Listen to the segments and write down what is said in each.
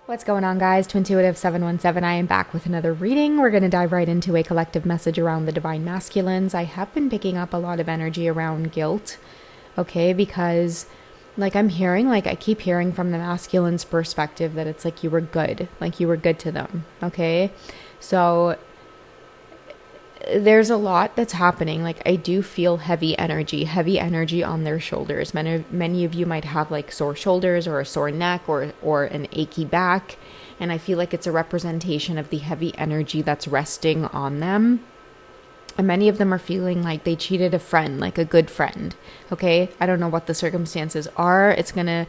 What's going on, guys? Twintuitive 717. I am back with another reading. We're going to dive right into a collective message around the divine masculines. I have been picking up a lot of energy around guilt, okay? Because, I keep hearing from the masculine's perspective that it's like you were good to them, okay? So there's a lot that's happening. Like, I do feel heavy energy on their shoulders. Many of you might have like sore shoulders or a sore neck or an achy back, and I feel like it's a representation of the heavy energy that's resting on them. And many of them are feeling like they cheated a friend, like a good friend. Okay, I don't know what the circumstances are. It's gonna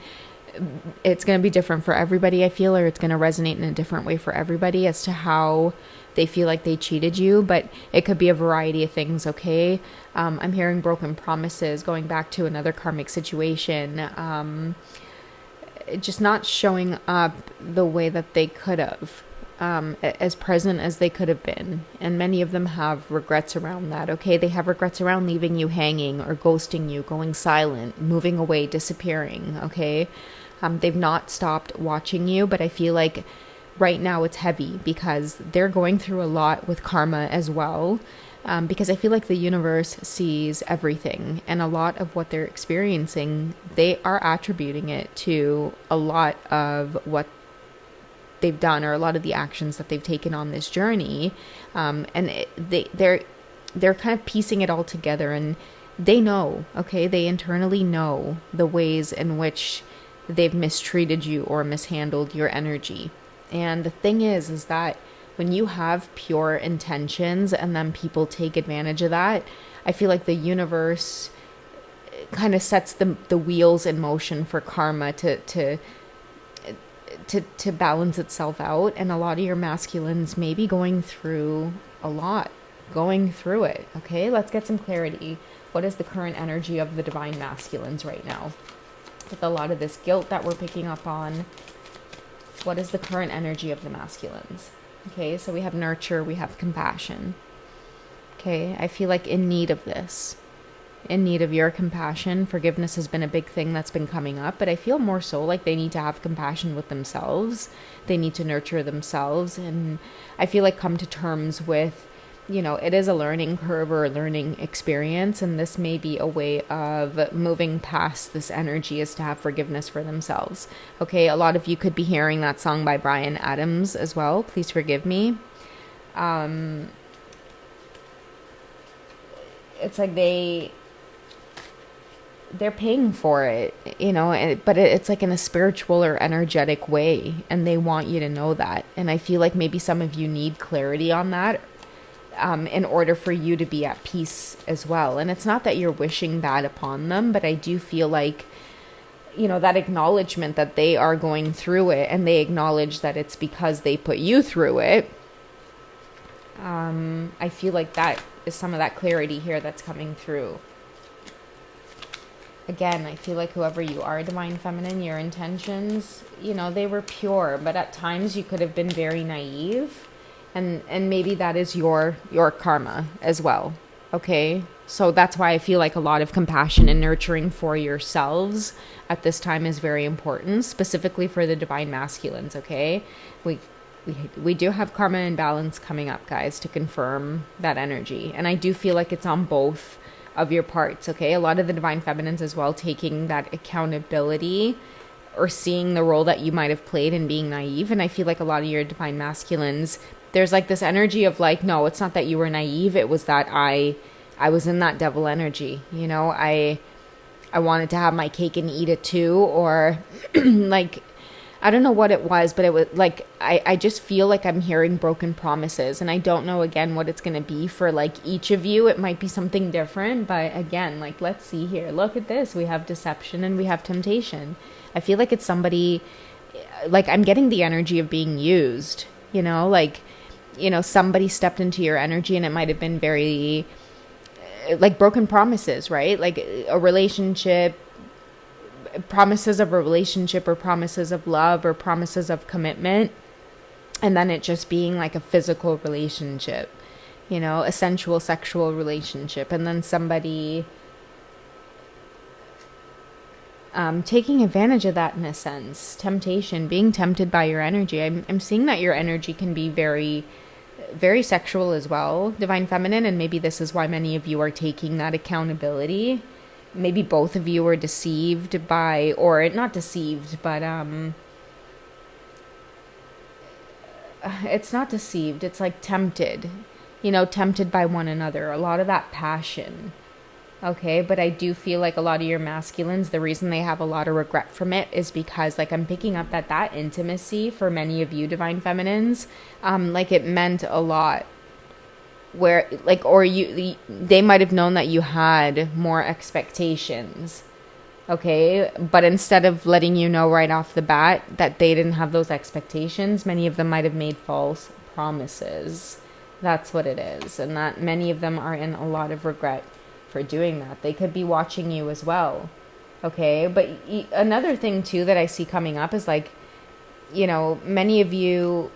be different for everybody, I feel, or it's gonna resonate in a different way for everybody as to how they feel like they cheated you, but it could be a variety of things, okay? I'm hearing broken promises, going back to another karmic situation, just not showing up the way that they could have, as present as they could have been. And many of them have regrets around that, okay? They have regrets around leaving you hanging or ghosting you, going silent, moving away, disappearing, okay? They've not stopped watching you, but I feel like right now it's heavy because they're going through a lot with karma as well, because I feel like the universe sees everything, and a lot of what they're experiencing, they are attributing it to a lot of what they've done or a lot of the actions that they've taken on this journey, they're kind of piecing it all together, and they know, okay, they internally know the ways in which they've mistreated you or mishandled your energy. And the thing is that when you have pure intentions and then people take advantage of that, I feel like the universe kind of sets the wheels in motion for karma to balance itself out. And a lot of your masculines may be going through it. Okay, let's get some clarity. What is the current energy of the divine masculines right now? With a lot of this guilt that we're picking up on, what is the current energy of the masculines? Okay, so we have nurture, we have compassion. Okay, I feel like in need of this, in need of your compassion. Forgiveness has been a big thing that's been coming up, but I feel more so like they need to have compassion with themselves. They need to nurture themselves, and I feel like come to terms with, it is a learning curve or a learning experience, and this may be a way of moving past this energy is to have forgiveness for themselves. Okay, a lot of you could be hearing that song by Bryan Adams as well, Please Forgive Me. It's like they're paying for it, but it's like in a spiritual or energetic way, and they want you to know that. And I feel like maybe some of you need clarity on that, in order for you to be at peace as well. And it's not that you're wishing bad upon them, but I do feel like, that acknowledgement that they are going through it, and they acknowledge that it's because they put you through it. I feel like that is some of that clarity here that's coming through. Again, I feel like whoever you are, divine feminine, your intentions, they were pure, but at times you could have been very naive. And maybe that is your karma as well, okay? So that's why I feel like a lot of compassion and nurturing for yourselves at this time is very important, specifically for the divine masculines, okay? We do have karma and balance coming up, guys, to confirm that energy. And I do feel like it's on both of your parts, okay? A lot of the divine feminines as well taking that accountability or seeing the role that you might have played in being naive. And I feel like a lot of your divine masculines, there's like this energy of like, no, it's not that you were naive. It was that I was in that devil energy. I wanted to have my cake and eat it too. Or like, I don't know what it was, but it was like, I just feel like I'm hearing broken promises, and I don't know again what it's going to be for like each of you. It might be something different, but again, like, let's see here. Look at this. We have deception and we have temptation. I feel like it's somebody, like I'm getting the energy of being used, somebody stepped into your energy, and it might have been very like broken promises, right? Like a relationship, promises of a relationship, or promises of love, or promises of commitment. And then it just being like a physical relationship, a sensual sexual relationship. And then somebody taking advantage of that in a sense. Temptation, being tempted by your energy. I'm seeing that your energy can be very, very sexual as well, Divine Feminine, and maybe this is why many of you are taking that accountability. Maybe both of you are deceived by, or not deceived, but it's not deceived, it's like tempted, tempted by one another, a lot of that passion. Okay, but I do feel like a lot of your masculines, the reason they have a lot of regret from it is because, like, I'm picking up that intimacy for many of you Divine Feminines, like, it meant a lot. Where, like, or they might have known that you had more expectations. Okay, but instead of letting you know right off the bat that they didn't have those expectations, many of them might have made false promises. That's what it is, and that many of them are in a lot of regret for doing that. They could be watching you as well. Okay, but another thing too that I see coming up is, like, many of you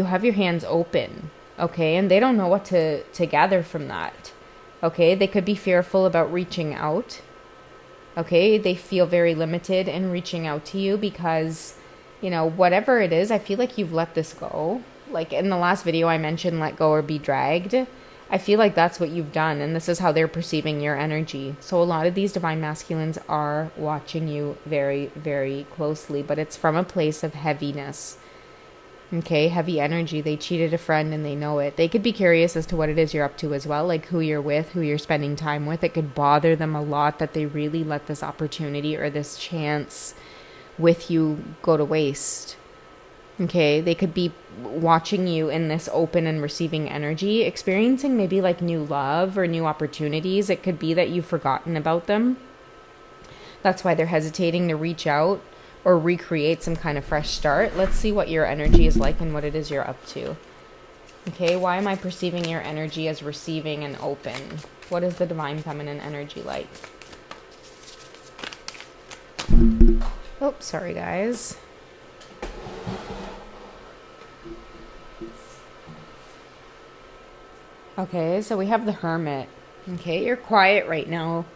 have your hands open, okay, and they don't know what to gather from that. Okay, they could be fearful about reaching out. Okay, they feel very limited in reaching out to you because, whatever it is, I feel like you've let this go. Like in the last video I mentioned, let go or be dragged. I feel like that's what you've done, and this is how they're perceiving your energy. So a lot of these Divine Masculines are watching you very, very closely, but it's from a place of heaviness. Okay, heavy energy. They cheated a friend and they know it. They could be curious as to what it is you're up to as well, like who you're with, who you're spending time with. It could bother them a lot that they really let this opportunity or this chance with you go to waste. Okay, they could be watching you in this open and receiving energy, experiencing maybe like new love or new opportunities. It could be that you've forgotten about them. That's why they're hesitating to reach out or recreate some kind of fresh start. Let's see what your energy is like and what it is you're up to. Okay, why am I perceiving your energy as receiving and open? What is the Divine Feminine energy like? Oh, sorry guys. Okay, so we have the Hermit. Okay, you're quiet right now.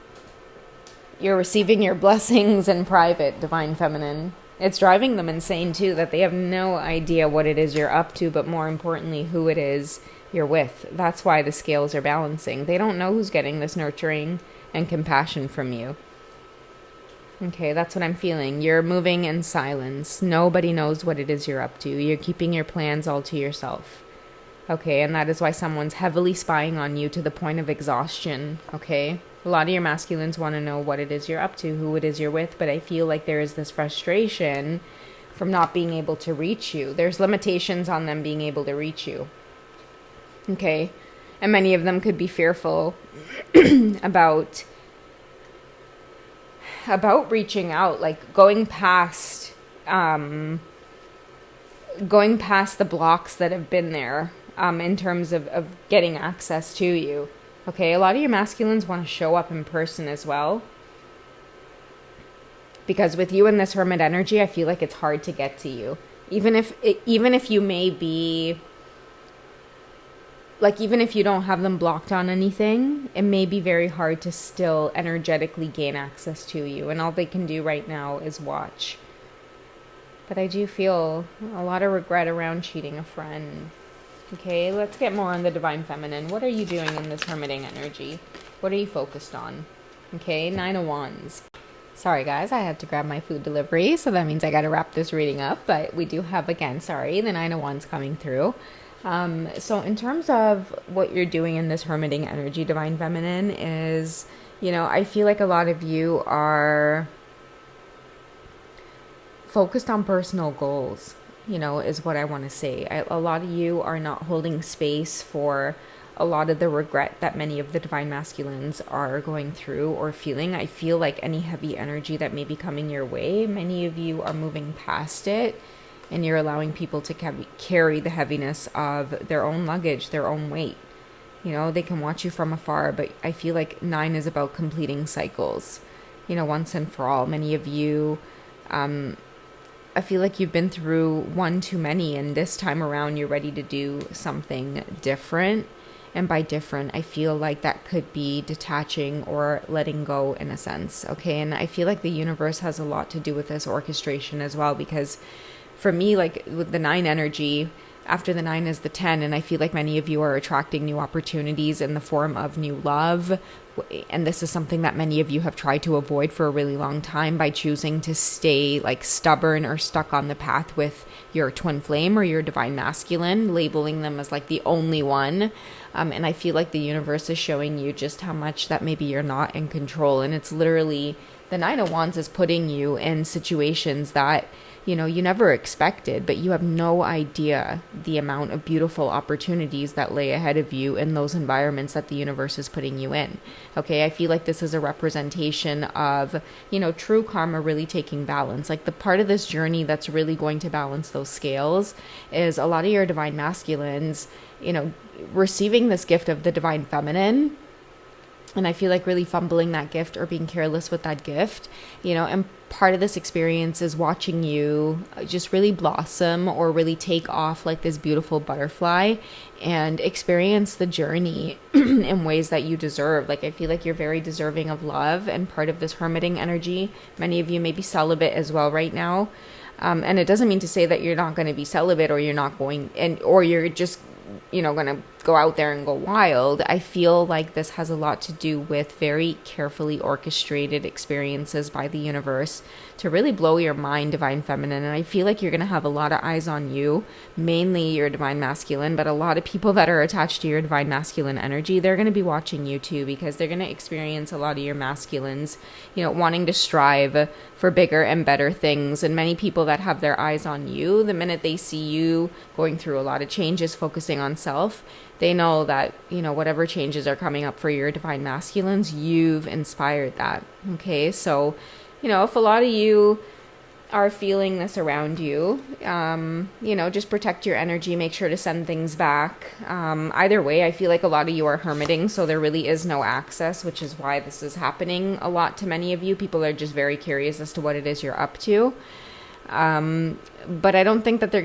You're receiving your blessings in private, Divine Feminine. It's driving them insane too, that they have no idea what it is you're up to, but more importantly, who it is you're with. That's why the scales are balancing. They don't know who's getting this nurturing and compassion from you. Okay, that's what I'm feeling. You're moving in silence. Nobody knows what it is you're up to. You're keeping your plans all to yourself. Okay, and that is why someone's heavily spying on you to the point of exhaustion, okay? A lot of your masculines want to know what it is you're up to, who it is you're with, but I feel like there is this frustration from not being able to reach you. There's limitations on them being able to reach you, okay? And many of them could be fearful about reaching out, like going past the blocks that have been there. In terms of getting access to you. Okay, a lot of your masculines want to show up in person as well. Because with you in this Hermit energy, I feel like it's hard to get to you. Even if you may be, like, even if you don't have them blocked on anything, it may be very hard to still energetically gain access to you. And all they can do right now is watch. But I do feel a lot of regret around cheating a friend. Okay, let's get more on the Divine Feminine. What are you doing in this hermiting energy? What are you focused on? Okay, 9 of Wands. Sorry guys, I had to grab my food delivery, so that means I got to wrap this reading up. But we do have, again, the 9 of Wands coming through. So in terms of what you're doing in this hermiting energy, Divine Feminine, is, I feel like a lot of you are focused on personal goals. Is what I want to say. A lot of you are not holding space for a lot of the regret that many of the Divine Masculines are going through or feeling. I feel like any heavy energy that may be coming your way, many of you are moving past it, and you're allowing people to carry the heaviness of their own luggage, their own weight. They can watch you from afar, but I feel like 9 is about completing cycles, once and for all. Many of you, I feel like you've been through one too many, and this time around you're ready to do something different. And by different, I feel like that could be detaching or letting go in a sense. Okay. And I feel like the universe has a lot to do with this orchestration as well, because for me, like with the 9 energy, after the 9 is the 10. And I feel like many of you are attracting new opportunities in the form of new love. And this is something that many of you have tried to avoid for a really long time by choosing to stay like stubborn or stuck on the path with your twin flame or your divine masculine, labeling them as like the only one. And I feel like the universe is showing you just how much that maybe you're not in control. And it's literally the 9 of Wands is putting you in situations that, you know, you never expected, but you have no idea the amount of beautiful opportunities that lay ahead of you in those environments that the universe is putting you in. Okay, I feel like this is a representation of, you know, true karma really taking balance. Like the part of this journey that's really going to balance those scales is a lot of your divine masculines, you know, receiving this gift of the divine feminine. And I feel like really fumbling that gift or being careless with that gift, you know, and part of this experience is watching you just really blossom or really take off like this beautiful butterfly and experience the journey in ways that you deserve. Like, I feel like you're very deserving of love and part of this hermiting energy. Many of you may be celibate as well right now. And it doesn't mean to say that you're not going to be celibate or you're not going or you're just, you know, going to go out there and go wild. I feel like this has a lot to do with very carefully orchestrated experiences by the universe to really blow your mind, divine feminine. And I feel like you're going to have a lot of eyes on you, mainly your divine masculine, but a lot of people that are attached to your divine masculine energy, they're going to be watching you too, because they're going to experience a lot of your masculines, you know, wanting to strive for bigger and better things. And many people that have their eyes on you, the minute they see you going through a lot of changes, focusing on self, they know that, you know, whatever changes are coming up for your divine masculines, you've inspired that. Okay. So, you know, if a lot of you are feeling this around you, you know, just protect your energy, make sure to send things back. Either way, I feel like a lot of you are hermiting, so there really is no access, which is why this is happening a lot to many of you. People are just very curious as to what it is you're up to. But I don't think that they're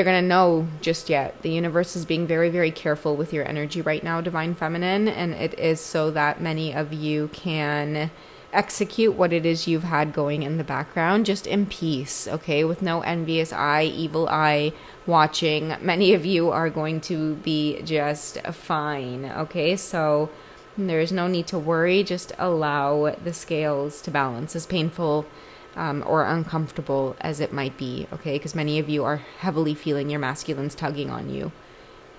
gonna know just yet. The universe is being very, very careful with your energy right now, divine feminine, and it is so that many of you can execute what it is you've had going in the background just in peace, okay, with no envious eye, evil eye watching. Many of you are going to be just fine, okay? So there's no need to worry. Just allow the scales to balance, as painful or uncomfortable as it might be, okay? Because many of you are heavily feeling your masculines tugging on you.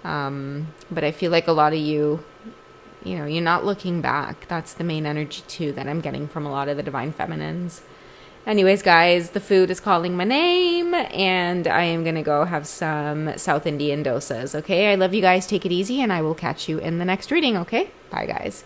But I feel like a lot of you, you know, you're not looking back. That's the main energy too that I'm getting from a lot of the divine feminines. Anyways, guys, the food is calling my name and I am going to go have some South Indian dosas, okay? I love you guys. Take it easy and I will catch you in the next reading, okay? Bye, guys.